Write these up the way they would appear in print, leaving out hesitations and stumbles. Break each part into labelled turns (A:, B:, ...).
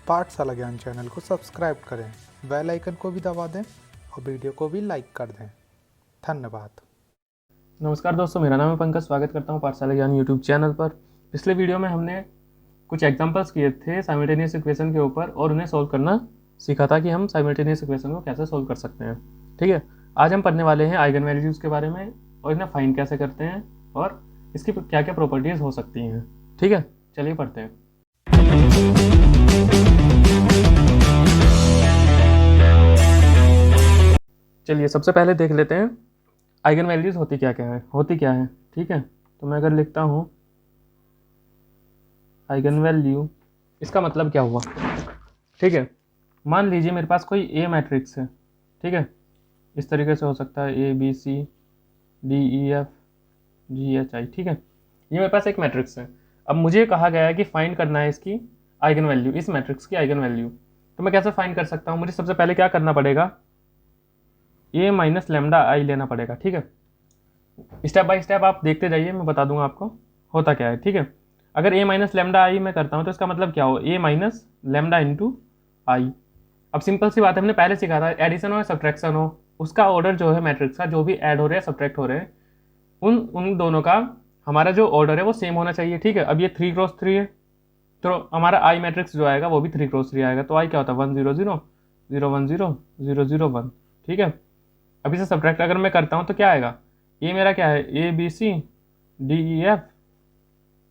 A: पाठशाला ज्ञान चैनल को सब्सक्राइब करें, बेल आइकन को भी दबा दें और वीडियो को भी लाइक कर दें। धन्यवाद।
B: नमस्कार दोस्तों, मेरा नाम है पंकज। स्वागत करता हूँ पाठशाला ज्ञान यूट्यूब चैनल पर। पिछले वीडियो में हमने कुछ एग्जांपल्स किए थे साइमल्टेनियस इक्वेशन के ऊपर और उन्हें सॉल्व करना सीखा था कि हम साइमल्टेनियस इक्वेशन को कैसे सॉल्व कर सकते हैं। ठीक है, आज हम पढ़ने वाले हैं आइगन वैल्यूज़ के बारे में और इन्हें फाइंड कैसे करते हैं और इसकी क्या क्या प्रॉपर्टीज़ हो सकती हैं। ठीक है, चलिए पढ़ते हैं। चलिए सबसे पहले देख लेते हैं आइगन वैल्यूज़ होती क्या है। ठीक है, तो मैं अगर लिखता हूँ आइगन वैल्यू, इसका मतलब क्या हुआ। ठीक है, मान लीजिए मेरे पास कोई ए मैट्रिक्स है। ठीक है, इस तरीके से हो सकता है A B C D E F G H I. ठीक है, ये मेरे पास एक मैट्रिक्स है। अब मुझे कहा गया है कि फाइंड करना है इसकी आइगन वैल्यू, इस मैट्रिक्स की आइगन वैल्यू। तो मैं कैसे फाइंड कर सकता हूँ? मुझे सबसे पहले क्या करना पड़ेगा, ए माइनस लेमडा आई लेना पड़ेगा। ठीक है, स्टेप बाय स्टेप आप देखते जाइए, मैं बता दूंगा आपको होता क्या है। ठीक है, अगर ए माइनस लेमडा आई मैं करता हूँ तो इसका मतलब क्या हो, ए माइनस लेमडा इंटू आई। अब सिंपल सी बात है, हमने पहले सीखा था एडिशन हो या सब्ट्रैक्शन हो, उसका ऑर्डर जो है मैट्रिक्स का, जो भी ऐड हो रहे हैं सब्ट्रैक्ट हो रहे हैं, उन दोनों का हमारा जो ऑर्डर है वो सेम होना चाहिए। ठीक है, अब ये 3x3 है तो हमारा आई मैट्रिक्स जो आएगा वो भी 3x3 आएगा। तो आई क्या होता है 1 0 0 0 1 0 0 0 1। ठीक है, अब इसे सब्ट्रैक्ट अगर मैं करता हूँ तो क्या आएगा, ये मेरा क्या है A B C D E F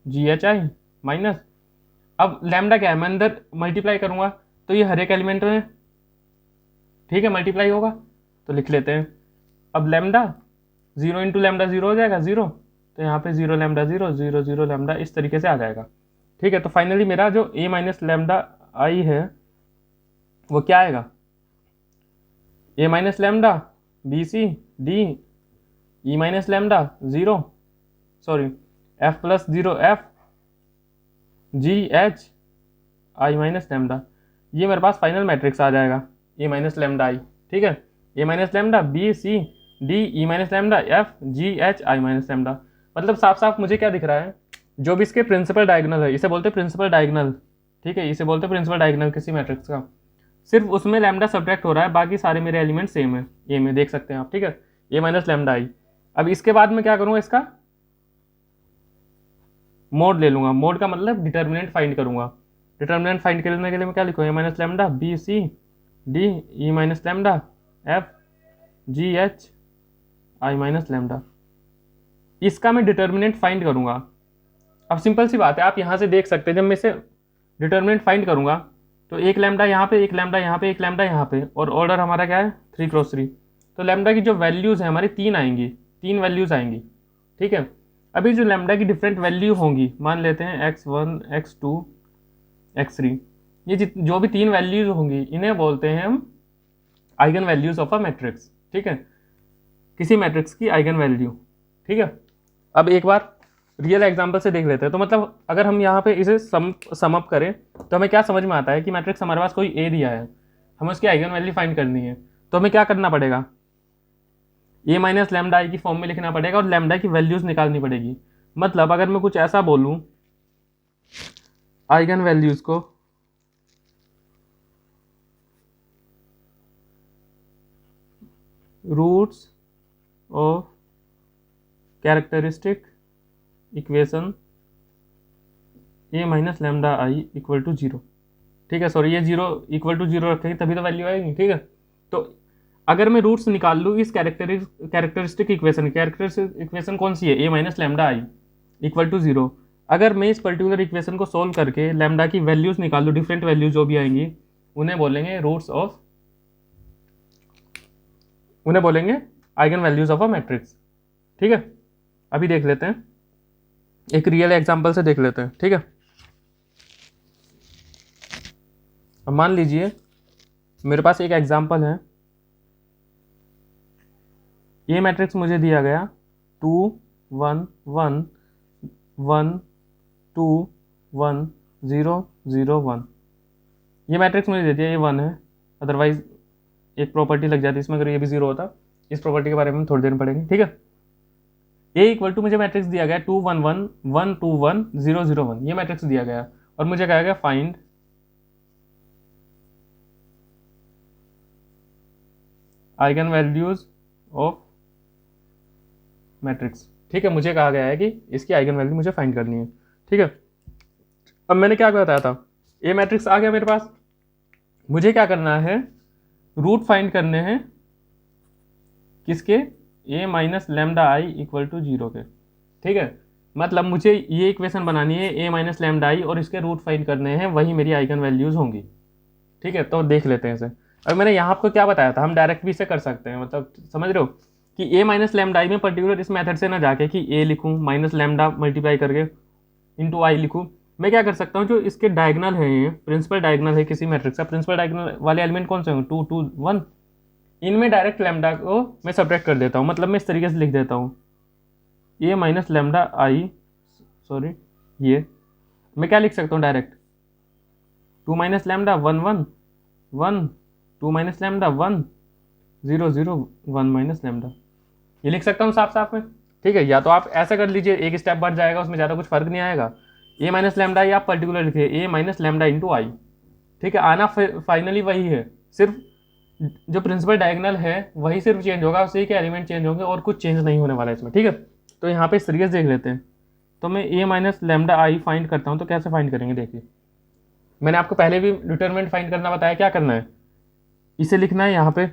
B: G H I minus, अब लैम्डा क्या है, मैं अंदर मल्टीप्लाई करूंगा तो ये हर एक एलिमेंट में, ठीक है, मल्टीप्लाई होगा। तो लिख लेते हैं, अब लैम्डा 0 इंटू लैम्डा 0 हो जाएगा 0, तो यहाँ पे 0 लैम्डा 0 0 0 लैम्डा इस तरीके से आ जाएगा। ठीक है, तो फाइनली मेरा जो ए माइनस लैम्डा आई है वो क्या आएगा, A minus lambda B C D E minus lambda 0 sorry F plus 0 F G H I minus lambda. ये मेरे पास फाइनल मैट्रिक्स आ जाएगा ए माइनस लैम्डा आई। ठीक है, A minus lambda B C D E minus lambda F G H I minus lambda. मतलब साफ साफ मुझे क्या दिख रहा है, जो भी इसके प्रिंसिपल डायगोनल है, इसे बोलते हैं प्रिंसिपल डायगोनल। ठीक है, इसे बोलते हैं प्रिंसिपल डायगोनल किसी मैट्रिक्स का, सिर्फ उसमें लैम्डा सब्ट्रैक्ट हो रहा है, बाकी सारे मेरे एलिमेंट सेम है। ए में देख सकते हैं आप। ठीक है, ए माइनस लैम्डा आई। अब इसके बाद मैं क्या करूँगा, इसका मोड ले लूंगा। मोड का मतलब डिटर्मिनेंट फाइंड करूंगा। डिटर्मिनेंट फाइंड करने के लिए मैं क्या लिखूँ, A minus lambda B C D E minus lambda F G H I minus lambda, इसका मैं डिटर्मिनेंट फाइंड करूंगा। अब सिंपल सी बात है, आप यहाँ से देख सकते हैं, जब मैं इसे डिटर्मिनेंट फाइंड करूंगा तो एक लैम्डा यहाँ पे, एक लैम्डा यहाँ पे, एक लैम्डा यहाँ पे, और ऑर्डर हमारा क्या है 3x3। तो लैम्डा की जो वैल्यूज़ है हमारी 3 आएंगी, 3 वैल्यूज़ आएंगी। ठीक है, अभी जो लैम्डा की डिफरेंट वैल्यू होंगी, मान लेते हैं x1 x2 x3, ये जो भी 3 वैल्यूज होंगी इन्हें बोलते हैं हम eigen values of a matrix. ठीक है, किसी मैट्रिक्स की आइगन वैल्यू। ठीक है, अब एक बार रियल एग्जांपल से देख लेते हैं। तो मतलब अगर हम यहाँ पे इसे सम अप करें तो हमें क्या समझ में आता है कि मैट्रिक्स हमारे पास कोई ए दिया है, हमें उसकी आइगन वैल्यू फाइंड करनी है। तो हमें क्या करना पड़ेगा, ए माइनस लैम्डा आई की फॉर्म में लिखना पड़ेगा और लैम्डा की वैल्यूज निकालनी पड़ेगी। मतलब अगर मैं कुछ ऐसा बोलूं, आइगन वैल्यूज को roots of characteristic equation A minus lambda I equal to 0। ठीक है, सॉरी ये 0 इक्वल टू 0 रखेंगे तभी तो वैल्यू आएगी। ठीक है, तो अगर मैं रूट्स निकाल लूँ इस कैरेक्टरिस्टिक इक्वेशन कौन सी है, A minus lambda I equal to 0। अगर मैं इस पर्टिकुलर इक्वेशन को सोल्व करके लैम्डा की वैल्यूज निकाल लूँ, डिफरेंट वैल्यूज जो भी आएंगी, उन्हें बोलेंगे eigen values of a matrix. ठीक है, अभी देख लेते हैं, एक रियल एग्जांपल से देख लेते हैं। ठीक है, अब मान लीजिए मेरे पास एक एग्जांपल है, ये मैट्रिक्स मुझे दिया गया 2 1 1 1 2 1 0 0 1। ये मैट्रिक्स मुझे दे दिया, ये 1 है, अदरवाइज एक प्रॉपर्टी लग जाती है इसमें, अगर ये भी 0 होता। इस प्रॉपर्टी के बारे में थोड़ी देर में पढ़ेंगे। ठीक है, ए इक्वल टू मुझे मैट्रिक्स दिया गया 2 1 1 1 2 1 0 0 1, ये मैट्रिक्स दिया गया और मुझे कहा गया find eigen values of matrix. ठीक है, मुझे कहा गया है कि इसकी आइगन वैल्यू मुझे फाइंड करनी है। ठीक है, अब मैंने क्या बताया था, ए मैट्रिक्स आ गया मेरे पास, मुझे क्या करना है, रूट फाइंड करने हैं किसके, A minus lambda I equal to 0 के। ठीक है, मतलब मुझे ये इक्वेशन बनानी है ए माइनस लैम्डा आई और इसके रूट फाइंड करने हैं, वही मेरी आइगन वैल्यूज होंगी। ठीक है, तो देख लेते हैं इसे। अब मैंने यहाँ आपको क्या बताया था, हम डायरेक्ट भी इसे कर सकते हैं, मतलब समझ रहे हो कि ए माइनस लैम्डा आई में पर्टिकुलर इस मेथड से ना जाके कि ए लिखूँ माइनस लैम्डा मल्टीप्लाई करके इंटू आई लिखूँ, मैं क्या कर सकता हूँ, जो इसके डायगनल है, ये प्रिंसिपल डायगनल है किसी मैट्रिक्स का, प्रिंसिपल डायगनल वाले एलिमेंट कौन से होंगे, 2 2 1, इनमें डायरेक्ट लैम्डा को मैं सब्ट्रैक्ट कर देता हूँ। मतलब मैं इस तरीके से लिख देता हूँ ए माइनस लैम्डा आई, सॉरी ये मैं क्या लिख सकता हूँ direct, 2 minus lambda 1 1 1, 2 minus lambda 1 0 0 1 minus lambda, ये लिख सकता हूँ साफ साफ में। ठीक है, या तो आप ऐसा कर लीजिए, एक स्टेप बढ़ जाएगा, उसमें ज़्यादा कुछ फर्क नहीं आएगा। ए माइनस लैम्डा आई आप पर्टिकुलर लिखिए ए माइनस लैम्डा इंटू आई। ठीक है, आना फाइनली वही है, सिर्फ जो प्रिंसिपल डायगोनल है वही सिर्फ चेंज होगा, उसी के एलिमेंट चेंज होंगे और कुछ चेंज नहीं होने वाला है इसमें। ठीक है, तो यहाँ पे इस तरीके से देख लेते हैं। तो मैं ए माइनस लैम्डा आई फाइंड करता हूँ, तो कैसे फाइंड करेंगे, देखिए मैंने आपको पहले भी डिटरमिनेंट फाइंड करना बताया, क्या करना है, इसे लिखना है यहाँ पे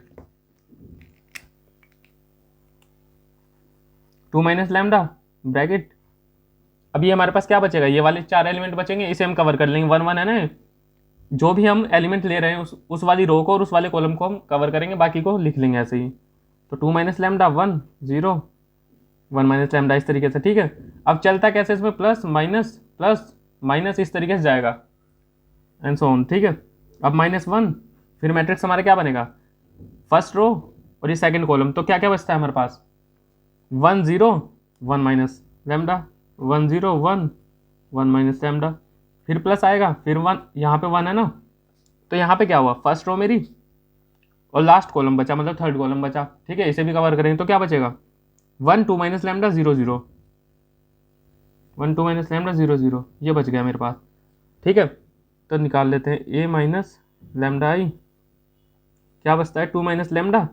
B: 2 माइनस लैम्डा ब्रैकेट। अभी हमारे पास क्या बचेगा, ये वाले 4 एलिमेंट बचेंगे, इसे हम कवर कर लेंगे, 1 1 है ना, जो भी हम एलिमेंट ले रहे हैं उस वाली रो को और उस वाले कॉलम को हम कवर करेंगे, बाकी को लिख लेंगे ऐसे ही। तो 2 माइनस लैम्डा 1 0 1 माइनस लैम्डा, इस तरीके से। ठीक है, अब चलता कैसे इसमें, प्लस माइनस इस तरीके से जाएगा एंड सो ऑन। ठीक है, अब -1, फिर मैट्रिक्स हमारा क्या बनेगा, फर्स्ट रो और ये सेकंड कॉलम, तो क्या क्या बचता है हमारे पास, 1 0 1 माइनस लैम्डा 1 0 1 1 माइनस लैम्डा, फिर प्लस आएगा, फिर 1, यहाँ पे 1 है ना, तो यहाँ पे क्या हुआ, फर्स्ट रो मेरी और लास्ट कॉलम बचा, मतलब थर्ड कॉलम बचा। ठीक है, इसे भी कवर करेंगे तो क्या बचेगा, 1 2 माइनस लैम्डा 0 0 1 2 माइनस लैम्डा 0 0, ये बच गया मेरे पास। ठीक है, तो निकाल लेते हैं ए माइनस लैम्डा आई, क्या बचता है 2 माइनस लैम्डा,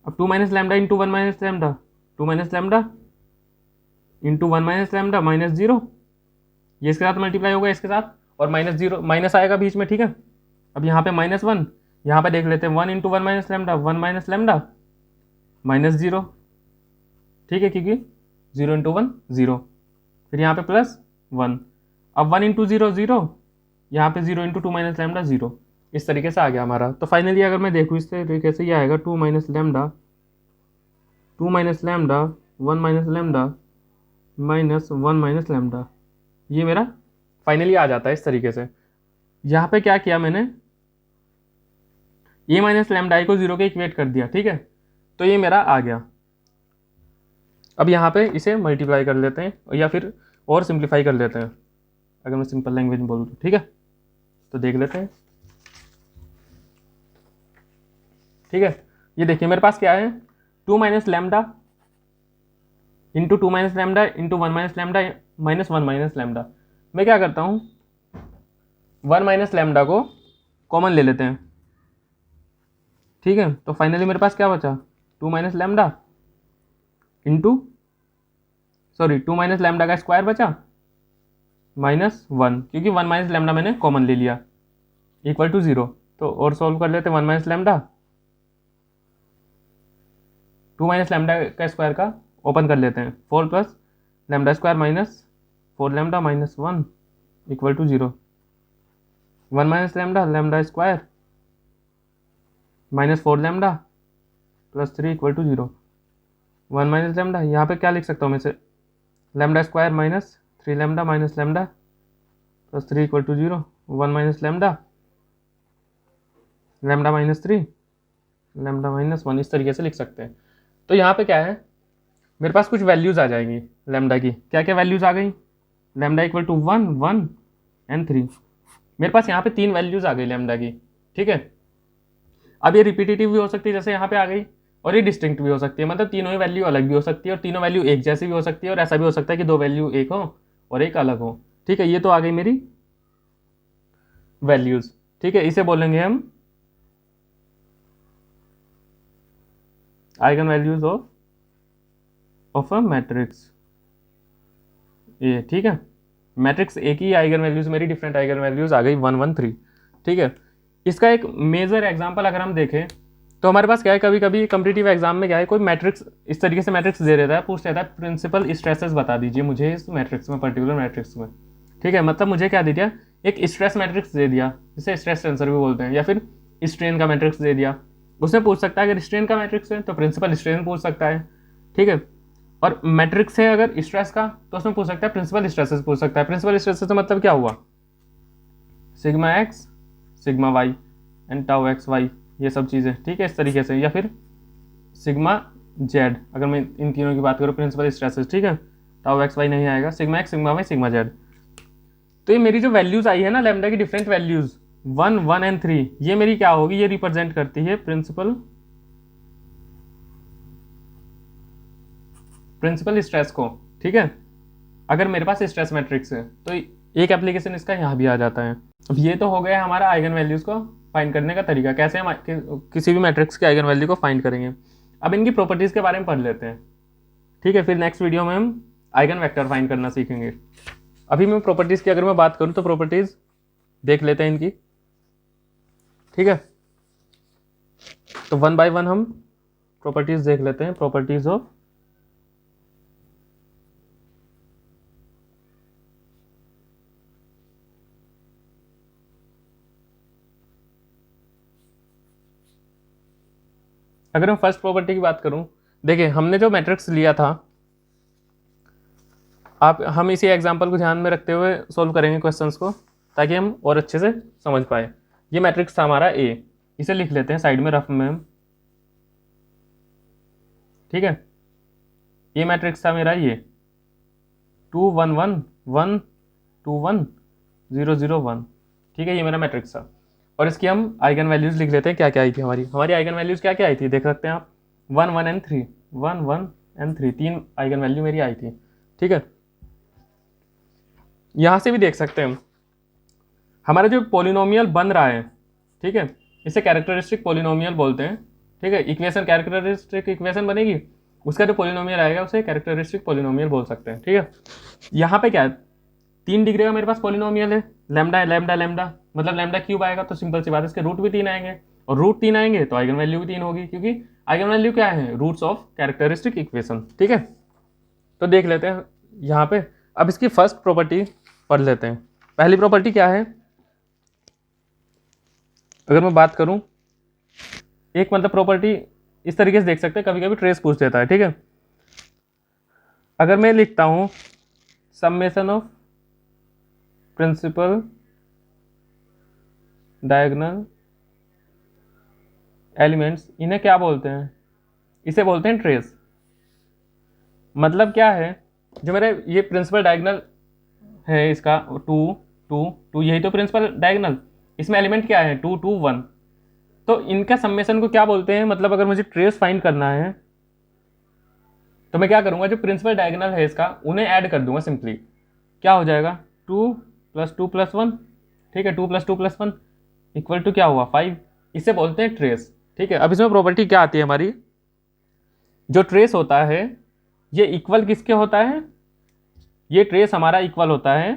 B: अब 2 minus lambda into 1 minus lambda, 2 minus lambda into 1 minus lambda minus 0, ये इसके साथ मल्टीप्लाई होगा इसके साथ, और -0 माइनस आएगा बीच में। ठीक है, अब यहाँ पे -1, यहाँ पे देख लेते हैं 1 into 1 minus lambda 1 minus lambda -0। ठीक है, क्योंकि 0 इंटू 1 0, फिर यहाँ पे +1, अब 1 इंटू 0 0, यहाँ पे 0 इंटू 2 माइनस लैम्डा 0, इस तरीके से आ गया हमारा। तो फाइनली अगर मैं देखूँ इस तरीके से, ये आएगा 2 minus lambda 1 minus lambda minus 1 minus lambda, ये मेरा फाइनली आ जाता है इस तरीके से। यहाँ पे क्या किया मैंने, ए माइनस लैम्डा आई को 0 के इक्वेट कर दिया। ठीक है, तो ये मेरा आ गया। अब यहाँ पे इसे मल्टीप्लाई कर लेते हैं या फिर और सिंप्लीफाई कर लेते हैं, अगर मैं सिंपल लैंग्वेज में बोलूँ तो। ठीक है, तो देख लेते हैं। ठीक है, ये देखिए मेरे पास क्या है, 2 minus lambda into 2 minus lambda into 1 minus lambda minus 1 minus lambda. मैं क्या करता हूँ, 1 माइनस लैम्डा को कॉमन ले लेते हैं। ठीक है, तो फाइनली मेरे पास क्या बचा, 2 minus lambda into 2 minus lambda का स्क्वायर बचा -1, क्योंकि 1 माइनस लैम्डा मैंने कॉमन ले लिया, इक्वल टू 0। तो और सॉल्व कर लेते हैं, 1 माइनस लैम्डा 2 माइनस लैम्डा का स्क्वायर का ओपन कर लेते हैं, 4 plus lambda square minus 4 lambda minus 1 equal to 0, 1 minus lambda square minus 4 lambda plus 3 equal to 0, 1 minus lambda, यहाँ पे क्या लिख सकता हूँ मैं से, lambda square minus 3 lambda minus lambda plus 3 equal to 0, 1 minus lambda minus 3 lambda minus 1, इस तरीके से लिख सकते हैं। तो यहाँ पे क्या है, मेरे पास कुछ वैल्यूज़ आ जाएंगी लैम्डा की। क्या क्या वैल्यूज़ आ गई, लैम्डा इक्वल टू 1 1 एंड 3, मेरे पास यहाँ पे 3 वैल्यूज़ आ गई लैम्डा की। ठीक है, अब ये रिपीटेटिव भी हो सकती है जैसे यहाँ पे आ गई, और ये डिस्टिंक्ट भी हो सकती है, मतलब तीनों ही वैल्यू अलग भी हो सकती है और तीनों वैल्यू एक जैसी भी हो सकती है, और ऐसा भी हो सकता है कि 2 वैल्यू एक हो और एक अलग हो। ठीक है, ये तो आ गई मेरी वैल्यूज़। ठीक है, इसे बोलेंगे हम eigen values of a matrix A, ठीक है। मैट्रिक्स ए की आइगन वैल्यूज मेरी डिफरेंट आइगन वैल्यूज आ गई 1 1 3, ठीक है। इसका एक मेजर एग्जांपल अगर हम देखें तो हमारे पास क्या है, कभी कभी कॉम्पिटिटिव एग्जाम में क्या है, कोई मैट्रिक्स इस तरीके से मैट्रिक्स दे देता है, पूछ लेता है प्रिंसिपल स्ट्रेसेस बता दीजिए मुझे इस मैट्रिक्स में, पर्टिकुलर मैट्रिक्स में, ठीक है। मतलब मुझे क्या दे दिया, एक स्ट्रेस मैट्रिक्स दे दिया, जिसे स्ट्रेस टेंसर भी बोलते हैं, या फिर स्ट्रेन का मैट्रिक्स दे दिया। उसने पूछ सकता है अगर स्ट्रेन का मैट्रिक्स है तो प्रिंसिपल स्ट्रेन पूछ सकता है, ठीक है। और मैट्रिक्स है अगर स्ट्रेस का तो उसमें पूछ सकता है प्रिंसिपल स्ट्रेसेस पूछ सकता है। प्रिंसिपल स्ट्रेसेस तो मतलब क्या हुआ, sigma x sigma y and tau x y, ये सब चीज़ें, ठीक है, इस तरीके से। या फिर सिग्मा जेड, अगर मैं इन तीनों की बात करूँ प्रिंसिपल स्ट्रेसेस, ठीक है, टाउ एक्स वाई नहीं आएगा, sigma x sigma y sigma z. तो ये मेरी जो वैल्यूज आई है ना लैम्डा की, डिफरेंट वैल्यूज 1 1 एंड 3, ये मेरी क्या होगी, ये रिप्रेजेंट करती है प्रिंसिपल स्ट्रेस को, ठीक है। अगर मेरे पास स्ट्रेस मैट्रिक्स है तो एक एप्लीकेशन इसका यहाँ भी आ जाता है। अब ये तो हो गया हमारा आइगन वैल्यूज को फाइंड करने का तरीका, कैसे हम किसी भी मैट्रिक्स के आइगन वैल्यू को फाइंड करेंगे। अब इनकी प्रॉपर्टीज के बारे में पढ़ लेते हैं, ठीक है। फिर नेक्स्ट वीडियो में हम आइगन वेक्टर फाइंड करना सीखेंगे। अभी मैं प्रॉपर्टीज की अगर मैं बात करूँ तो प्रॉपर्टीज देख लेते हैं इनकी, ठीक है। तो 1 बाय 1 हम प्रॉपर्टीज देख लेते हैं। प्रॉपर्टीज ऑफ अगर मैं फर्स्ट प्रॉपर्टी की बात करूं, देखिए हमने जो मैट्रिक्स लिया था, हम इसी एग्जांपल को ध्यान में रखते हुए सॉल्व करेंगे क्वेश्चंस को, ताकि हम और अच्छे से समझ पाए। ये मैट्रिक्स था हमारा ए, इसे लिख लेते हैं साइड में रफ में हम, ठीक है। ये मैट्रिक्स था मेरा ये 2 1 1 1 2 1 0 0 1, ठीक है, ये मेरा मैट्रिक्स था। और इसकी हम आइगन वैल्यूज लिख लेते हैं, क्या क्या आई थी हमारी आइगन वैल्यूज क्या क्या आई थी, देख सकते हैं आप, 1 1 एंड 3, 1 1 एंड 3, 3 आइगन वैल्यू मेरी आई थी, ठीक है। यहां से भी देख सकते हैं हमारा जो पॉलिनोमियल बन रहा है, ठीक है, इसे कैरेक्टरिस्टिक पॉलिनोमियल बोलते हैं, ठीक है। इक्वेशन कैरेक्टरिस्टिक इक्वेशन बनेगी, उसका जो पॉलिनोमियल आएगा उसे कैरेक्टरिस्टिक पॉलिनोमियल बोल सकते हैं, ठीक है। यहाँ पे क्या है, 3 डिग्री का मेरे पास पॉलिनोमियल है, लैम्डा लैम्डा लैम्डा, मतलब लैम्डा क्यूब आएगा, तो सिंपल सी बात है इसके रूट भी 3 आएंगे, और रूट 3 आएंगे तो आइगन वैल्यू भी 3 होगी, क्योंकि आइगन वैल्यू क्या है, रूट्स ऑफ कैरेक्टरिस्टिक इक्वेशन, ठीक है। तो देख लेते हैं यहाँ पे। अब इसकी फर्स्ट प्रॉपर्टी पढ़ लेते हैं। पहली प्रॉपर्टी क्या है, अगर मैं बात करूं, एक मतलब प्रॉपर्टी इस तरीके से देख सकते हैं, कभी कभी ट्रेस पूछ देता है, ठीक है। अगर मैं लिखता हूं summation of principal diagonal elements, इन्हें क्या बोलते हैं, इसे बोलते हैं ट्रेस। मतलब क्या है, जो मेरे ये प्रिंसिपल डायगोनल है इसका 2 2 2, यही तो प्रिंसिपल डायगोनल, इसमें एलिमेंट क्या है 2 2 1, तो इनका समेशन को क्या बोलते हैं। मतलब अगर मुझे ट्रेस फाइंड करना है तो मैं क्या करूंगा, जो प्रिंसिपल डायगोनल है इसका उन्हें ऐड कर दूंगा सिंपली, क्या हो जाएगा 2 + 2 + 1, ठीक है, 2 + 2 + 1 इक्वल टू क्या हुआ 5, इसे बोलते हैं ट्रेस, ठीक है। अब इसमें प्रॉपर्टी क्या आती है हमारी, जो ट्रेस होता है ये इक्वल किसके होता है, ये ट्रेस हमारा इक्वल होता है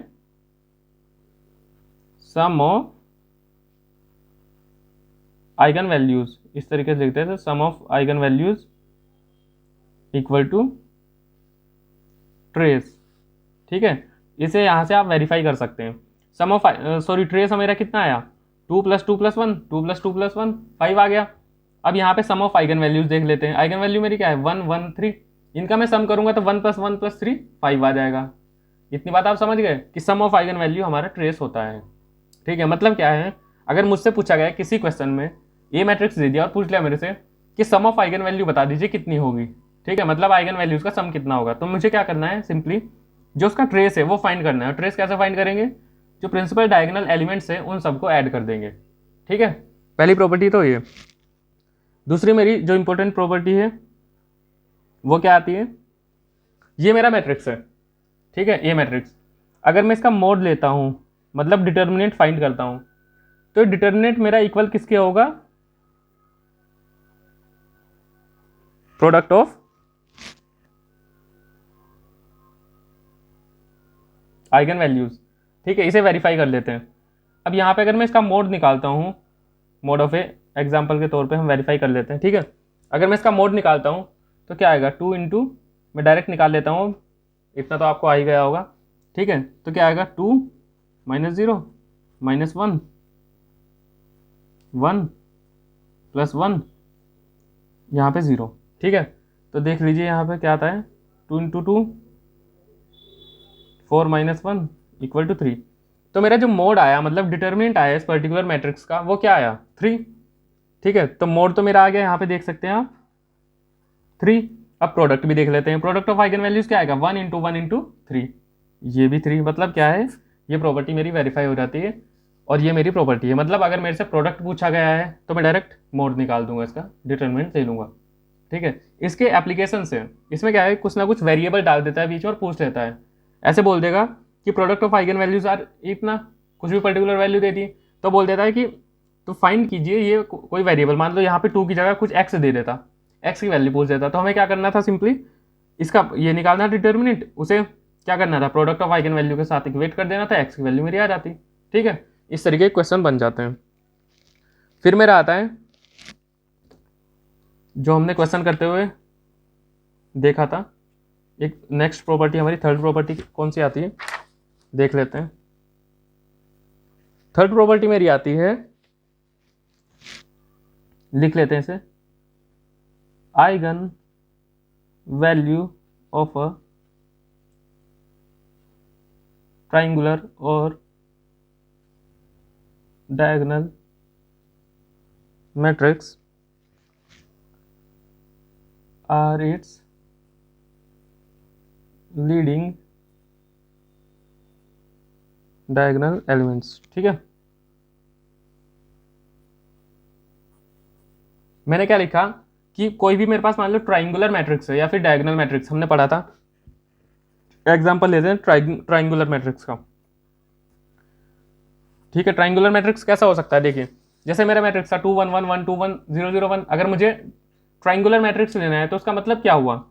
B: सम ऑफ आइगन वैल्यूज, इस तरीके से लिखते हैं, sum of eigen values equal to trace, ठीक है। इसे यहां से आप वेरीफाई कर सकते हैं। सम ऑफ ट्रेस मेरा कितना आया 2 + 2 + 1, 2 + 2 + 1 5 आ गया। अब यहाँ पे सम ऑफ आइगन वैल्यूज देख लेते हैं। आइगन वैल्यू मेरी क्या है 1 1 3, इनका मैं सम करूंगा तो 1 + 1 + 3 5 आ जाएगा। इतनी बात आप समझ गए कि सम ऑफ आइगन वैल्यू हमारा ट्रेस होता है, ठीक है। मतलब क्या है, अगर मुझसे पूछा गया किसी क्वेश्चन में ये मैट्रिक्स दे दिया और पूछ लिया मेरे से कि सम ऑफ आइगन वैल्यू बता दीजिए कितनी होगी, ठीक है, मतलब आइगन वैल्यूज का सम कितना होगा, तो मुझे क्या करना है, सिंपली जो उसका ट्रेस है वो फाइंड करना है। ट्रेस कैसे फाइंड करेंगे, जो प्रिंसिपल डायगोनल एलिमेंट्स है उन सबको ऐड कर देंगे, ठीक है। पहली प्रॉपर्टी तो ये। दूसरी मेरी जो इंपॉर्टेंट प्रॉपर्टी है वो क्या आती है, ये मेरा मैट्रिक्स है, ठीक है, ये मैट्रिक्स अगर मैं इसका मोड लेता हूं, मतलब डिटर्मिनेंट फाइंड करता हूं, तो डिटर्मिनेंट मेरा इक्वल किसके होगा, प्रोडक्ट ऑफ आइगन वैल्यूज। ठीक है, इसे वेरीफाई कर लेते हैं। अब यहाँ पे अगर मैं इसका मोड निकालता हूँ, मोड ऑफ ए एग्जाम्पल के तौर पे हम वेरीफाई कर लेते हैं। ठीक है, अगर मैं इसका मोड निकालता हूँ तो क्या आएगा, 2 इंटू, मैं डायरेक्ट निकाल लेता हूँ, इतना तो आपको आ ही गया होगा। ठीक है, तो क्या आएगा, 2 माइनस 0 माइनस 1 1 प्लस 1, यहाँ पे 0। ठीक है, तो देख लीजिए यहाँ पे क्या आता है, 2 इंटू 2 4 माइनस 1 इक्वल टू 3। तो मेरा जो मोड आया, मतलब डिटर्मिनेंट आया इस पर्टिकुलर मैट्रिक्स का, वो क्या आया, 3। ठीक है, तो मोड तो मेरा आ गया, यहाँ पे देख सकते हैं आप 3। अब प्रोडक्ट भी देख लेते हैं। प्रोडक्ट ऑफ आइगन वैल्यूज क्या आएगा, 1 इंटू 1 इंटू 3, ये भी 3। मतलब क्या है, ये प्रॉपर्टी मेरी वेरीफाई हो जाती है और ये मेरी प्रॉपर्टी है। मतलब अगर मेरे से प्रोडक्ट पूछा गया है तो मैं डायरेक्ट मोड निकाल दूंगा, इसका डिटर्मिनेंट ले लूंगा। ठीक है, इसके एप्लीकेशन से इसमें क्या है, कुछ ना कुछ वेरिएबल डाल देता है बीच में और पूछ लेता है। ऐसे बोल देगा कि product of eigen values are इतना, कुछ भी पर्टिकुलर वैल्यू दे दी तो बोल देता है कि तो फाइंड कीजिए ये कोई वेरिएबल, मान लो यहाँ पे 2 की जगह कुछ x दे देता, x की वैल्यू पूछ देता। तो हमें क्या करना था, सिंपली इसका ये निकालना डिटर्मिनेंट, उसे क्या करना था, प्रोडक्ट ऑफ आइगन वैल्यू के साथ इक्वेट कर देना था, x की वैल्यू मेरी आ जाती। ठीक है, इस तरीके के क्वेश्चन बन जाते हैं। फिर मेरा आता है जो हमने क्वेश्चन करते हुए देखा था, एक नेक्स्ट प्रॉपर्टी हमारी थर्ड प्रॉपर्टी कौन सी आती है देख लेते हैं। थर्ड प्रॉपर्टी मेरी आती है, लिख लेते हैं इसे, eigen value of a triangular और diagonal matrix are its leading diagonal elements. ठीक है, मैंने क्या लिखा कि कोई भी मेरे पास मान लो ट्राइंगुलर मैट्रिक्स है या फिर डायगोनल मैट्रिक्स, हमने पढ़ा था, एग्जांपल लेते हैं ट्राइंगुलर मैट्रिक्स का। ठीक है, ट्राइंगुलर मैट्रिक्स कैसा हो सकता है, देखिए जैसे मेरा मैट्रिक्स था 2 1 1 1 2 1 0 0 1। अगर मुझे ट्राइंगुलर मैट्रिक्स लेना है तो उसका मतलब क्या हुआ,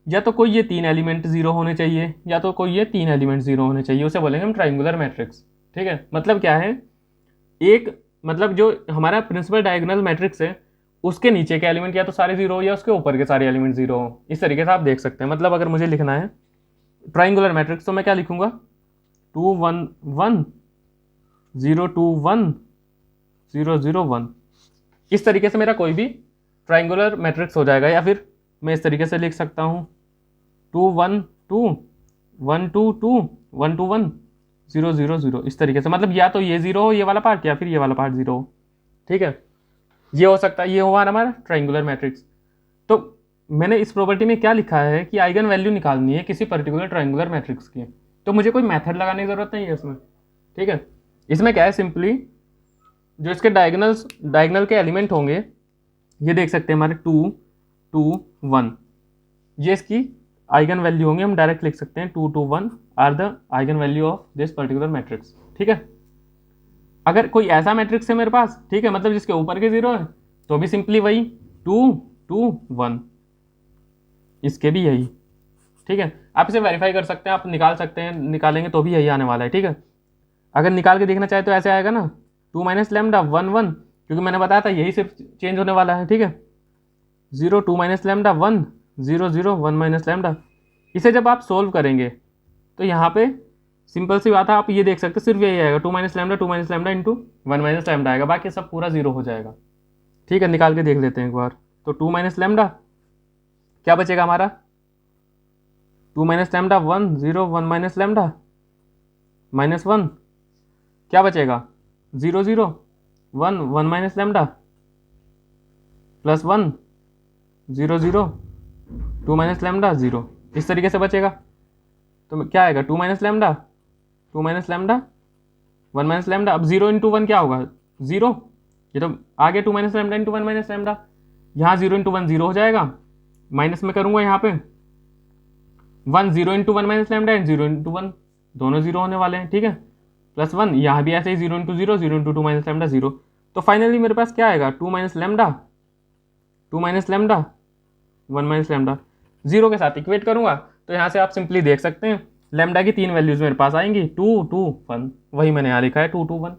B: या तो कोई ये 3 एलिमेंट 0 होने चाहिए या तो कोई ये 3 एलिमेंट 0 होने चाहिए, उसे बोलेंगे हम ट्राइंगुलर मैट्रिक्स। ठीक है, मतलब क्या है, एक मतलब जो हमारा प्रिंसिपल डायगोनल मैट्रिक्स है उसके नीचे के एलिमेंट या तो सारे 0 हो या उसके ऊपर के सारे एलिमेंट 0 हो। इस तरीके से आप देख सकते हैं। मतलब अगर मुझे लिखना है ट्राइंगुलर मैट्रिक्स तो मैं क्या लिखूंगा, 2 1 1 0 2 1 0 0 1। इस तरीके से मेरा कोई भी ट्राइंगुलर मैट्रिक्स हो जाएगा। या फिर मैं इस तरीके से लिख सकता हूँ 2 1 2 1 2 2 1 2 1 0 0 0। इस तरीके से, मतलब या तो ये 0 हो ये वाला पार्ट या फिर ये वाला पार्ट 0 हो। ठीक है, ये हो सकता है, ये हुआ हमारा ट्राइंगुलर मैट्रिक्स। तो मैंने इस प्रॉपर्टी में क्या लिखा है कि आइगन वैल्यू निकालनी है किसी पर्टिकुलर ट्राइंगुलर मैट्रिक्स की, तो मुझे कोई मेथड लगाने की जरूरत नहीं है इसमें। ठीक है, इसमें क्या है, सिंपली जो इसके डायगोनल के एलिमेंट होंगे ये देख सकते हैं हमारे 2 2 1, ये इसकी आइगन वैल्यू होंगे। हम डायरेक्ट लिख सकते हैं 2 2 1 are the eigen value of this particular matrix. ठीक है, अगर कोई ऐसा मैट्रिक्स है मेरे पास, ठीक है, मतलब जिसके ऊपर के 0 है, तो भी सिंपली वही 2 2 1, इसके भी यही। ठीक है, आप इसे वेरीफाई कर सकते हैं, आप निकाल सकते हैं, निकालेंगे तो भी यही आने वाला है। ठीक है, अगर निकाल के देखना चाहे तो ऐसे आएगा ना, 2 माइनस लैम्डा 1 1, क्योंकि मैंने बताया था यही सिर्फ चेंज होने वाला है। ठीक है, 0 2 माइनस लैम्डा 1 0 0 1 माइनस लैम्डा। इसे जब आप सोल्व करेंगे तो यहाँ पे सिंपल सी बात है, आप ये देख सकते हैं सिर्फ यही आएगा 2 minus lambda into 1 minus lambda आएगा, बाकी सब पूरा 0 हो जाएगा। ठीक है, निकाल के देख लेते हैं एक बार। तो 2 माइनस लैम्डा क्या बचेगा हमारा, 2 minus lambda 1 0 1 minus lambda minus 1, क्या बचेगा 0 0 1 1 minus lambda plus 1 0 0 2 minus lambda 0। इस तरीके से बचेगा। तो क्या आएगा 2 minus lambda 2 minus lambda 1 minus lambda. अब 0 इंटू 1 क्या होगा 0, ये तो आ गया 2 minus lambda into 1 minus lambda. यहाँ 0 इंटू 1 0 हो जाएगा, माइनस में करूँगा यहाँ पे 1 0 into 1 minus lambda and 0 into 1 दोनों 0 होने वाले हैं। ठीक है, प्लस 1 यहाँ भी ऐसे ही 0 इंटू 0 0 इंटू 2 माइनस लैम्डा 0। तो फाइनली मेरे पास क्या आएगा 2 माइनस लैम्डा 1 माइनस लैम्डा 0 के साथ इक्वेट करूँगा तो यहाँ से आप सिंपली देख सकते हैं लैम्डा की 3 वैल्यूज़ मेरे पास आएंगी 2 2 1, वही मैंने यहाँ लिखा है 2 2 1।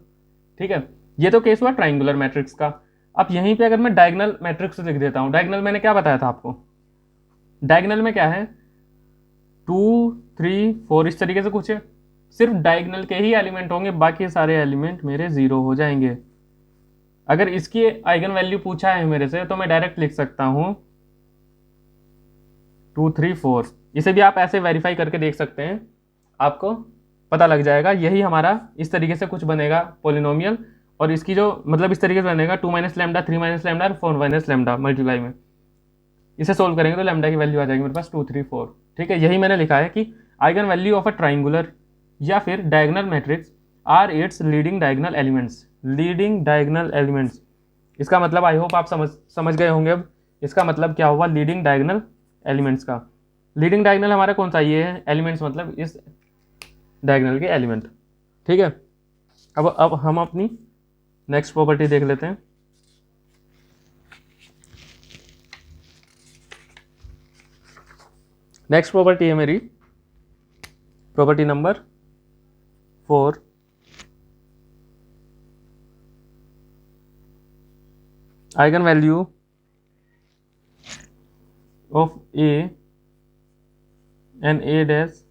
B: ठीक है, ये तो केस हुआ ट्राइंगुलर मैट्रिक्स का। अब यहीं पे अगर मैं डायगोनल मैट्रिक्स लिख देता हूँ, डायगोनल मैंने क्या बताया था आपको, डायगोनल में क्या है 2 3 4 इस तरीके से कुछ है, सिर्फ डायगोनल के ही एलिमेंट होंगे, बाकी सारे एलिमेंट मेरे 0 हो जाएंगे। अगर इसकी आइगन वैल्यू पूछा है मेरे से तो मैं डायरेक्ट लिख सकता हूँ 2 3 4। इसे भी आप ऐसे वेरीफाई करके देख सकते हैं, आपको पता लग जाएगा। यही हमारा इस तरीके से कुछ बनेगा पॉलिनोमियल, और इसकी जो मतलब इस तरीके से बनेगा 2 माइनस लैम्डा 3 माइनस लैम्डा और 4 माइनस लैम्डा मल्टीप्लाई में। इसे सोल्व करेंगे तो लैम्डा की वैल्यू आ जाएगी मेरे पास 2 3 4। ठीक है, यही मैंने लिखा है कि eigen value of a triangular या फिर diagonal matrix are its leading diagonal elements. Leading diagonal elements, इसका मतलब आई होप आप समझ गए होंगे। अब इसका मतलब क्या हुआ लीडिंग डायगोनल एलिमेंट्स का। लीडिंग डायगोनल हमारा कौन सा, ये है एलिमेंट्स, मतलब इस डायगोनल के एलिमेंट। ठीक है, अब हम अपनी नेक्स्ट प्रॉपर्टी देख लेते हैं। नेक्स्ट प्रॉपर्टी है मेरी property number 4। Eigen value of A and A dash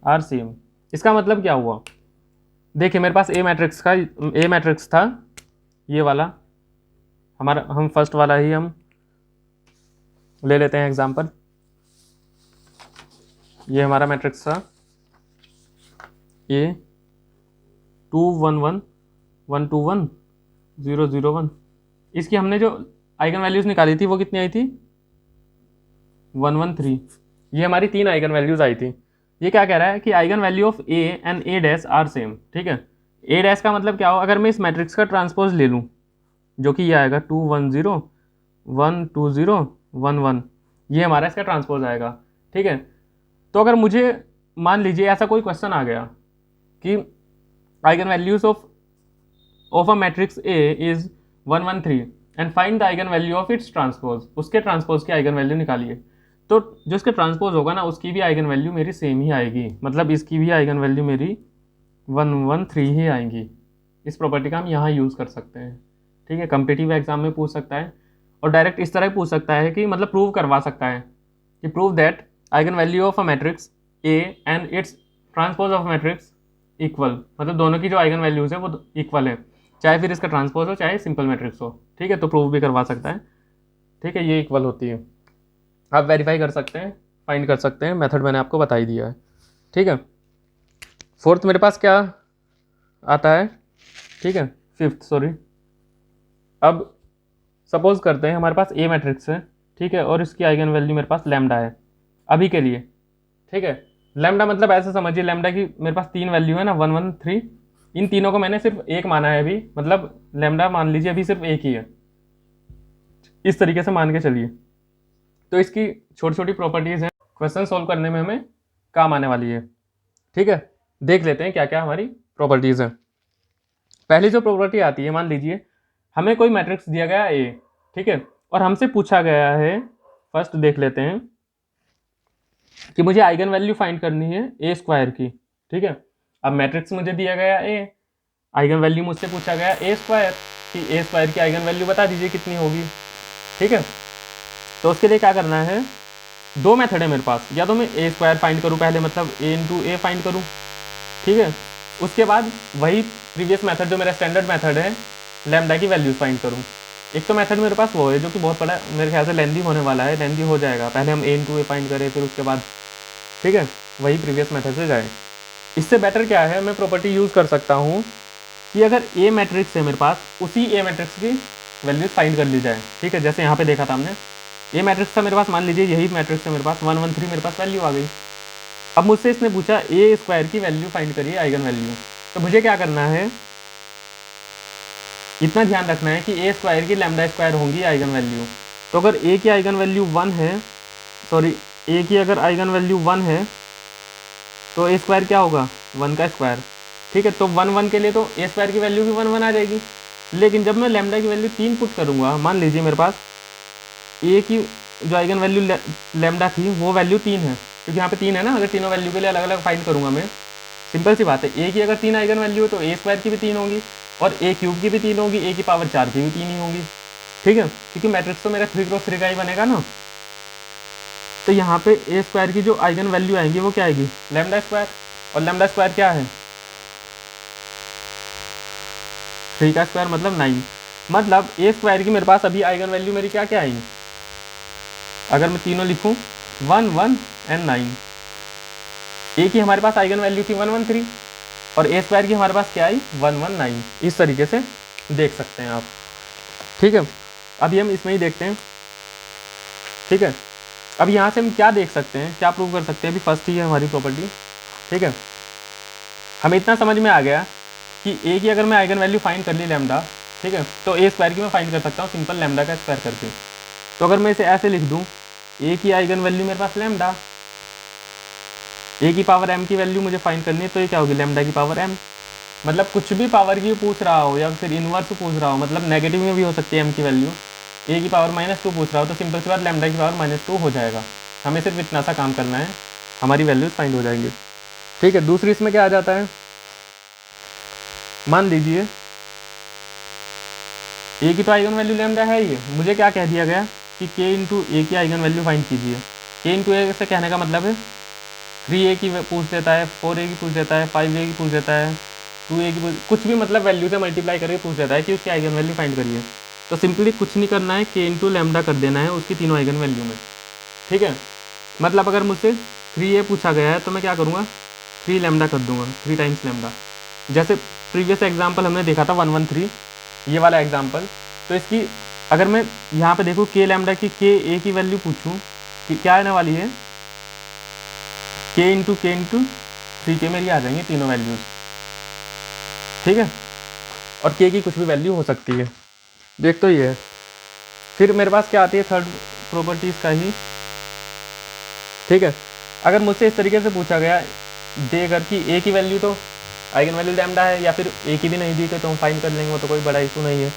B: are same. इसका मतलब क्या हुआ, देखिए मेरे पास ए मैट्रिक्स था, ये वाला हमारा, हम फर्स्ट वाला ही हम ले लेते हैं एग्जांपल। ये हमारा मैट्रिक्स था ए 2 1 1 1 2 1 0 0 1। इसकी हमने जो आइगन वैल्यूज़ निकाली थी वो कितनी आई थी 1 1 3। ये हमारी 3 आइगन वैल्यूज़ आई थी। ये क्या कह रहा है कि eigen value of A and A dash are same. ठीक है, ए डैश का मतलब क्या हो, अगर मैं इस मैट्रिक्स का ट्रांसपोज ले लूँ जो कि ये आएगा 2 1 0 1 2 0 1 1, ये हमारा इसका ट्रांसपोज आएगा। ठीक है, तो अगर मुझे मान लीजिए ऐसा कोई क्वेश्चन आ गया कि eigen values of a matrix A is 1 1 3 and find the eigen value of its transpose, उसके ट्रांसपोज की आइगन वैल्यू निकालिए, तो जो इसके ट्रांसपोज होगा ना उसकी भी आइगन वैल्यू मेरी सेम ही आएगी, मतलब इसकी भी आइगन वैल्यू मेरी 1 1 3 ही आएंगी। इस प्रॉपर्टी का हम यहाँ यूज़ कर सकते हैं। ठीक है, कम्पिटिटिव एग्जाम में पूछ सकता है और डायरेक्ट इस तरह पूछ सकता है कि मतलब प्रूव करवा सकता है कि prove that eigen value of a matrix A and it's transpose of matrix equal, मतलब दोनों की जो आइगन वैल्यूज है वो इक्वल है, चाहे फिर इसका ट्रांसपोज हो चाहे सिंपल मैट्रिक्स हो। ठीक है, तो प्रूव भी करवा सकता है। ठीक है, ये इक्वल होती है, आप वेरीफाई कर सकते हैं, फाइंड कर सकते हैं, मेथड मैंने आपको बता ही दिया है। ठीक है, फोर्थ मेरे पास क्या आता है, ठीक है फिफ्थ सॉरी। अब सपोज करते हैं हमारे पास ए मैट्रिक्स है, ठीक है, और इसकी आइगन वैल्यू मेरे पास लैम्डा है अभी के लिए। ठीक है, लैम्डा मतलब ऐसे समझिए लैम्डा की मेरे पास 3 वैल्यू है ना 1 1 3, इन तीनों को मैंने सिर्फ एक माना है अभी, मतलब लैम्डा मान लीजिए अभी सिर्फ एक ही है, इस तरीके से मान के चलिए। तो इसकी छोटी छोटी प्रॉपर्टीज़ हैं, क्वेश्चन सोल्व करने में हमें काम आने वाली है। ठीक है, देख लेते हैं क्या क्या हमारी प्रॉपर्टीज़ हैं। पहली जो प्रॉपर्टी आती है, मान लीजिए हमें कोई मैट्रिक्स दिया गया ए, ठीक है, और हमसे पूछा गया है, फर्स्ट देख लेते हैं कि मुझे आइगन वैल्यू फाइंड करनी है ए स्क्वायर की। ठीक है, अब मैट्रिक्स मुझे दिया गया ए, आइगन वैल्यू मुझसे पूछा गया ए स्क्वायर कि ए स्क्वायर की आइगन वैल्यू बता दीजिए कितनी होगी। ठीक है, तो उसके लिए क्या करना है, दो मेथड है मेरे पास, या तो मैं ए स्क्वायर फाइंड करूँ पहले, मतलब ए इंटू ए फाइंड करूँ। ठीक है, उसके बाद वही प्रीवियस मेथड जो मेरा स्टैंडर्ड मेथड है लैम्डा की वैल्यूज फाइंड करूँ। एक तो मेथड मेरे पास वो है जो कि बहुत बड़ा मेरे ख्याल से लेंदी होने वाला है, लेंदी हो जाएगा, पहले हम ए इंटू ए फाइंड करें फिर उसके बाद, ठीक है, वही प्रीवियस मेथड से जाए। इससे बेटर क्या है, मैं प्रॉपर्टी यूज़ कर सकता हूँ कि अगर ए मैट्रिक्स है मेरे पास, उसी ए मैट्रिक्स की वैल्यूज फाइंड कर ली जाए। ठीक है, जैसे यहाँ पे देखा था हमने, ए मैट्रिक्स था मेरे पास, मान लीजिए यही मैट्रिक्स है मेरे पास 1 1 3, मेरे पास वैल्यू आ गई। अब मुझसे इसने पूछा ए स्क्वायर की वैल्यू फाइंड करिए आइगन वैल्यू, तो मुझे क्या करना है, इतना ध्यान रखना है कि ए स्क्वायर की लैम्डा स्क्वायर होंगी आइगन वैल्यू। तो अगर ए की आइगन वैल्यू 1 है, सॉरी ए की अगर आइगन वैल्यू 1 है तो ए स्क्वायर क्या होगा 1 का स्क्वायर। ठीक है, तो 1 1 के लिए तो ए स्क्वायर की वैल्यू भी 1 1 आ जाएगी। लेकिन जब मैं लैम्डा की वैल्यू 3 पुट करूँगा, मान लीजिए मेरे पास ए की जो आइगन वैल्यू लैम्डा थी वो वैल्यू 3 है, क्योंकि यहाँ पे 3 है ना। अगर तीनों वैल्यू के लिए अलग अलग फाइंड करूँगा मैं, सिंपल सी बात है, ए की अगर 3 आइगन वैल्यू है तो ए स्क्वायर की भी 3 होगी, और ए क्यूब की भी 3 होगी, ए की पावर 4 की भी 3 ही होगी, ठीक है, क्योंकि मैट्रिक्स तो मेरा 3x3 का ही बनेगा ना। तो यहाँ पे ए स्क्वायर की जो आइगन वैल्यू आएंगी वो क्या आएगी, लैम्डा स्क्वायर, और लैम्डा स्क्वायर क्या है, 3 का स्क्वायर मतलब 9। मतलब ए स्क्वायर की मेरे पास अभी आइगन वैल्यू मेरी क्या क्या आई, अगर मैं तीनों लिखूं 1 1 एंड 9। ए की हमारे पास आइगन वैल्यू थी 113, और ए स्क्वायर की हमारे पास क्या आई 119। इस तरीके से देख सकते हैं आप, ठीक है। अभी हम इसमें ही देखते हैं, ठीक है। अब यहाँ से हम क्या देख सकते हैं, क्या प्रूव कर सकते हैं, अभी फर्स्ट ही है हमारी प्रॉपर्टी, ठीक है। हमें इतना समझ में आ गया कि ए की अगर मैं आइगन वैल्यू फाइंड कर ली लैम्डा, ठीक है, तो ए स्क्वायर की मैं फाइंड कर सकता हूँ सिंपल लैम्डा का स्क्वायर करके। तो अगर मैं इसे ऐसे लिख दूँ, ए की आइगन वैल्यू मेरे पास लैम्डा, ए की पावर एम की वैल्यू मुझे फाइंड करनी है, तो ये क्या होगी लैम्डा की पावर एम। मतलब कुछ भी पावर की पूछ रहा हो या फिर इनवर्स पूछ रहा हो, मतलब नेगेटिव में भी हो सकती है एम की वैल्यू, ए की पावर -2 पूछ रहा हो, तो सिंपल सी बात लैम्डा की पावर -2 हो जाएगा। हमें सिर्फ इतना सा काम करना है, हमारी वैल्यूज फाइंड हो जाएंगे, ठीक है। दूसरी इसमें क्या आ जाता है, मान लीजिए ए की तो आइगन वैल्यू लैम्डा है ही, मुझे क्या कह दिया गया कि के इंटू ए की आइगन वैल्यू फाइंड कीजिए। के इंटू ए से कहने का मतलब है 3a की पूछ लेता है, 4a की पूछ लेता है, 5a की पूछ लेता है, 2a की कुछ भी, मतलब वैल्यू से मल्टीप्लाई करके पूछ लेता है कि उसकी आइगन वैल्यू फाइंड करिए। तो सिंपली कुछ नहीं करना है, के इंटू लैम्डा कर देना है उसकी तीनों आइगन वैल्यू में, ठीक है। मतलब अगर मुझसे 3a पूछा गया है तो मैं क्या करूँगा, 3 लैम्डा कर दूंगा, 3 टाइम्स लैम्डा। जैसे प्रीवियस एग्जाम्पल हमने देखा था 113, ये वाला एग्जाम्पल। तो इसकी अगर मैं यहाँ पे देखूँ के लैम्डा की, के ए की वैल्यू पूछूँ कि क्या आने वाली है, के इंटू 3 के मेरी आ जाएंगी तीनों वैल्यूज, ठीक है। और के की कुछ भी वैल्यू हो सकती है, देख तो ये है। फिर मेरे पास क्या आती है थर्ड प्रॉपर्टीज का ही, ठीक है। अगर मुझसे इस तरीके से पूछा गया देकर कि ए की वैल्यू तो आइगन वैल्यू लैम्डा है, या फिर ए की भी नहीं दी तो हम फाइंड कर लेंगे, वो तो कोई बड़ा इशू नहीं है।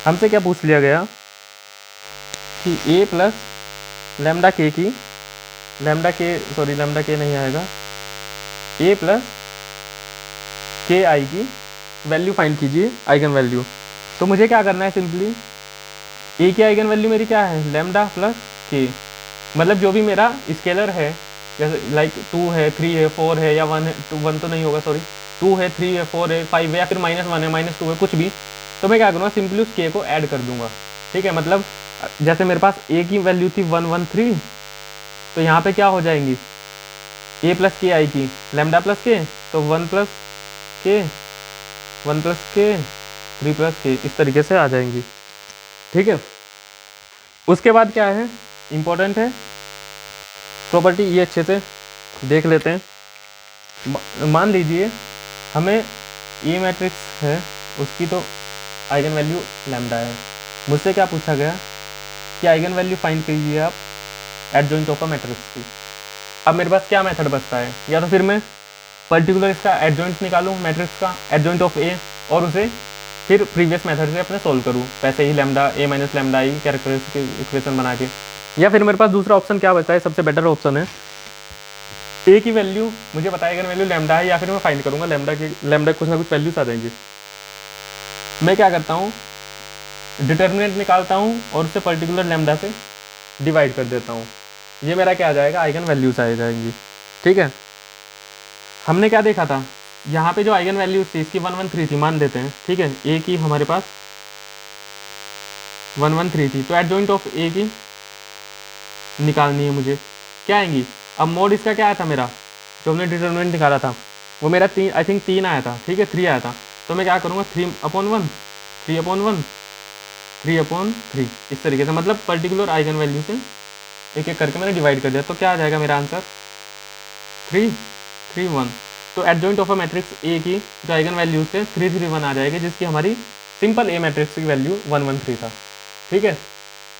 B: हमसे क्या पूछ लिया गया कि ए प्लस लैम्डा के की, लैम्डा के नहीं आएगा, ए प्लस के आई की वैल्यू फाइंड कीजिए, आइगन वैल्यू। तो मुझे क्या करना है, सिंपली ए की आइगन वैल्यू मेरी क्या है लैम्डा प्लस के, मतलब जो भी मेरा स्केलर है, जैसे लाइक 2 है, 3 है, 4 है, या 1 है, 1 तो नहीं होगा सॉरी, 2 है, 3 है, 4 है, 5 है, या फिर -1 है, -2 है, कुछ भी। तो मैं क्या करूँगा, सिंपली उस के को ऐड कर दूंगा, ठीक है। मतलब जैसे मेरे पास ए की वैल्यू थी 113, तो यहाँ पे क्या हो जाएंगी, ए प्लस के आई की लैम्डा प्लस के, तो 1 प्लस के, 1 प्लस के, 3 प्लस के, इस तरीके से आ जाएंगी, ठीक है। उसके बाद क्या है इंपॉर्टेंट है प्रॉपर्टी, ये अच्छे से देख लेते हैं। मान लीजिए हमें ए मैट्रिक्स है, उसकी तो आइगन वैल्यू लैम्डा है, मुझसे क्या पूछा गया कि आइगन वैल्यू फाइंड कीजिए आप एडजॉइंट ऑफ अ मैट्रिक्स की। अब मेरे पास क्या मेथड बचता है, या तो फिर मैं पर्टिकुलर इसका एडजॉइंट निकालूं मैट्रिक्स का, एडजॉइंट ऑफ ए, और उसे फिर प्रीवियस मेथड से अपने सोल्व करूं, वैसे ही लैम्डा ए माइनस लैम्डा आई कैरेक्टरिस्टिक इक्वेशन बना के। या फिर मेरे पास दूसरा ऑप्शन क्या बचता है, सबसे बेटर ऑप्शन है, ए की वैल्यू मुझे पता है अगर वैल्यू लैम्डा है, या फिर मैं फाइंड करूंगा लैम्डा कुछ ना कुछ वैल्यूज आ जाएंगे। मैं क्या करता हूँ, डिटर्मिनेंट निकालता हूँ और उससे पर्टिकुलर लैम्डा से डिवाइड कर देता हूँ, ये मेरा क्या आ जाएगा, आइगन वैल्यूज आ जाएंगी, ठीक है। हमने क्या देखा था, यहाँ पे जो आइगन वैल्यूज थी इसकी 113 थी, मान लेते हैं, ठीक है। ए की हमारे पास 113 थी, तो एडजॉइंट ऑफ ए की निकालनी है मुझे, क्या आएंगी। अब मोड इसका क्या आया था मेरा, जो हमने डिटर्मिनेंट निकाला था वो मेरा 3, आई थिंक 3 आया था, ठीक है, 3 आया था। तो मैं क्या करूँगा 3/1, 3/1, 3/3, इस तरीके से, मतलब पर्टिकुलर आइगन वैल्यू से एक एक करके मैंने डिवाइड कर दिया। तो क्या आ जाएगा मेरा आंसर 3 3 1। तो adjoint of a matrix A की जो आइगन वैल्यूज थे 3 3 1 आ जाएगी, जिसकी हमारी सिंपल ए मैट्रिक्स की वैल्यू 113 था, ठीक है।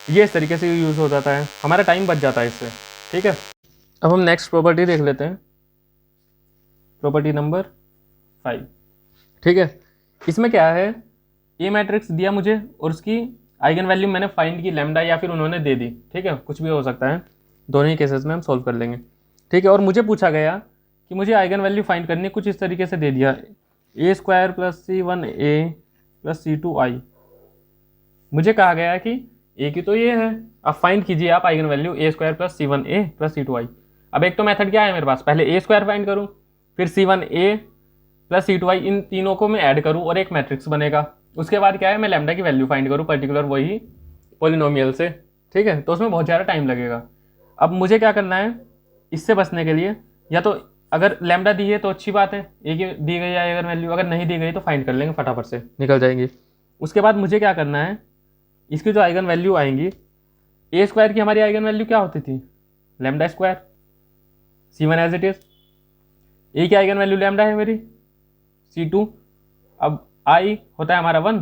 B: ये इस तरीके से यूज़ हो जाता है, हमारा टाइम बच जाता है इससे, ठीक है। अब हम नेक्स्ट प्रॉपर्टी देख लेते हैं, प्रॉपर्टी नंबर 5, ठीक है। इसमें क्या है, ए मैट्रिक्स दिया मुझे और उसकी आइगन वैल्यू मैंने फाइंड की लैम्डा या फिर उन्होंने दे दी, ठीक है, कुछ भी हो सकता है, दोनों ही केसेस में हम सॉल्व कर लेंगे, ठीक है। और मुझे पूछा गया कि मुझे आइगन वैल्यू फाइंड करनी है, कुछ इस तरीके से दे दिया a² + c1a + c2i। मुझे कहा गया कि a की तो ये है, अब फाइंड कीजिए आप eigen value a² + c1a + c2i। अब एक तो मेथड क्या है मेरे पास, पहले a² फाइंड करूँ, फिर c1a + c2i, इन तीनों को मैं ऐड करूँ और एक मैट्रिक्स बनेगा। उसके बाद क्या है, मैं लैम्डा की वैल्यू फाइंड करूँ पर्टिकुलर वही पॉलिनोमियल से, ठीक है, तो उसमें बहुत ज़्यादा टाइम लगेगा। अब मुझे क्या करना है इससे बचने के लिए, या तो अगर लैम्डा दी है तो अच्छी बात है, एक ही दी गई है अगर वैल्यू, अगर नहीं दी गई तो फाइंड कर लेंगे, फटाफट से निकल जाएंगी। उसके बाद मुझे क्या करना है, इसकी जो आइगन वैल्यू आएंगी, a² की हमारी आइगन वैल्यू क्या होती थी, λ², c1 as it is, a की आइगन वैल्यू लैम्डा है मेरी, c2, अब i होता है हमारा 1,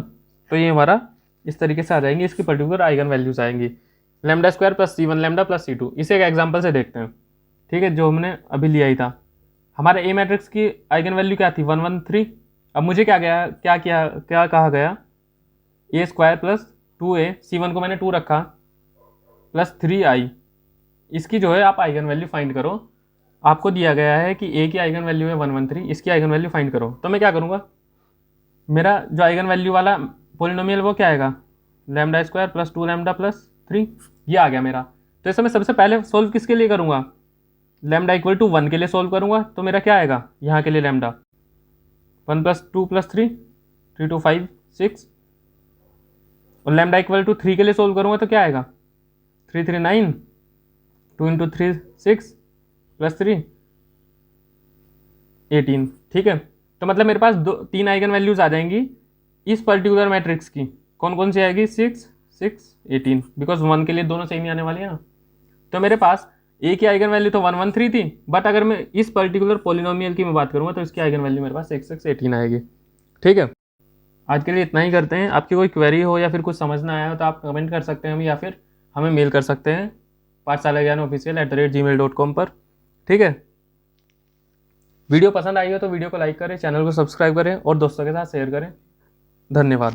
B: तो ये हमारा इस तरीके से आ जाएंगे, इसकी पर्टिकुलर आइगन वैल्यूज आएंगी λ² + c1 लैम्डा + c2। इसे एक एग्जांपल से देखते हैं, ठीक है, जो हमने अभी लिया ही था। हमारे ए मैट्रिक्स की आइगन वैल्यू क्या थी, 1 1 3। अब मुझे क्या कहा गया, a² + 2a, c1 को मैंने 2 रखा, + 3i, इसकी जो है आप आइगन वैल्यू फाइंड करो। आपको दिया गया है कि a की आइगन वैल्यू है 1 1 3, इसकी आइगन वैल्यू फाइंड करो। तो मैं क्या करूँगा, मेरा जो आइगन वैल्यू वाला पोलिनोमियल वो क्या आएगा, λ² + 2λ + 3, ये आ गया मेरा। तो इसे मैं सबसे पहले सोल्व किसके लिए करूँगा, λ = 1 के लिए सोल्व करूँगा, तो मेरा क्या आएगा यहाँ के लिए लैम्डा 1 + 2 + 3, 3 2 5 6, और लैम्डा = 3 के लिए सोल्व करूँगा तो क्या आएगा 3 3 9, 2 × 3 6 + 3 18, ठीक है। तो मतलब मेरे पास 3 आइगन वैल्यूज आ जाएंगी इस पर्टिकुलर मैट्रिक्स की। कौन कौन सी आएगी, 6 6 18, बिकॉज 1 के लिए दोनों सेम ही आने वाले हैं ना। तो मेरे पास a की आइगन वैल्यू तो 1 1 3 थी, बट अगर मैं इस पर्टिकुलर पॉलिनोमियल की मैं बात करूँगा तो इसकी आइगन वैल्यू मेरे पास 6 6 18 आएगी, ठीक है। आज के लिए इतना ही करते हैं। आपकी कोई क्वेरी हो या फिर कुछ समझना आया हो तो आप कमेंट कर सकते हैं, हम या फिर हमें मेल कर सकते हैं pathshalagyan@gmail.com पर, ठीक है। वीडियो पसंद आई हो तो वीडियो को लाइक करें, चैनल को सब्सक्राइब करें और दोस्तों के साथ शेयर करें। धन्यवाद।